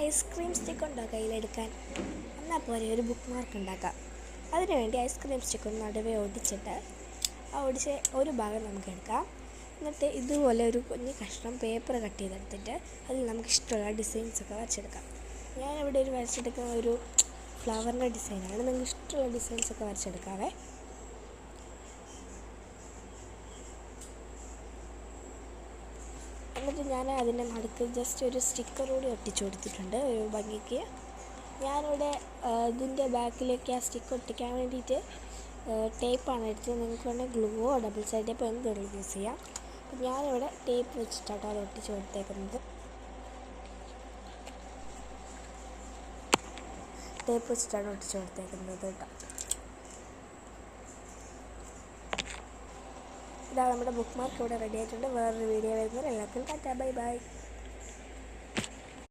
Ice cream stick ഉണ്ടോ കയ്യിലെടുക്കാൻ? എന്നാൽ പോലെ ഒരു ബുക്ക് മാർക്ക് ഉണ്ടാക്കാം. അതിനുവേണ്ടി ഐസ്ക്രീം സ്റ്റിക്ക് ഒന്ന് നടുവേ ഒടിച്ചിട്ട് ഒടിച്ച ഒരു ഭാഗം നമുക്ക് എടുക്കാം. എന്നിട്ട് ഇതുപോലെ ഒരു കുഞ്ഞ് കഷ്ണം പേപ്പർ കട്ട് ചെയ്തെടുത്തിട്ട് അതിൽ നമുക്ക് ഇഷ്ടമുള്ള ഡിസൈൻസൊക്കെ വരച്ചെടുക്കാം. ഞാനിവിടെ വരച്ചെടുക്കുന്ന ഒരു ഫ്ലവറിൻ്റെ ഡിസൈനാണ്. നിങ്ങൾക്ക് ഇഷ്ടമുള്ള ഡിസൈൻസൊക്കെ വരച്ചെടുക്കാവേ. എന്നിട്ട് ഞാൻ അതിൻ്റെ നടുക്ക് ജസ്റ്റ് ഒരു സ്റ്റിക്കർ കൂടി ഒട്ടിച്ചു കൊടുത്തിട്ടുണ്ട് ഒരു ഭംഗിക്ക്. ഞാനിവിടെ ഇതിൻ്റെ ബാക്കിലേക്ക് ആ സ്റ്റിക്ക് ഒട്ടിക്കാൻ വേണ്ടിയിട്ട് ടേപ്പാണ് എടുത്തത്. നിങ്ങൾക്ക് വേണമെങ്കിൽ ഗ്ലൂവോ ഡബിൾ സൈഡ് ടേപ്പോ എന്തും യൂസ് ചെയ്യാം. ഞാനിവിടെ ടേപ്പ് വെച്ചിട്ടാണ് അത് ഒട്ടിച്ച് കൊടുത്തേക്കുന്നത്. ടേപ്പ് വെച്ചിട്ടാണ് ഒട്ടിച്ച് കൊടുത്തേക്കുന്നത് കേട്ടോ. ഇതാ നമ്മുടെ ബുക്ക് മാർക്ക് ഇവിടെ റെഡി ആയിട്ടുണ്ട്. വേറൊരു വീഡിയോ വരുന്നത് എല്ലാവർക്കും ടാറ്റാ ബൈ ബൈ.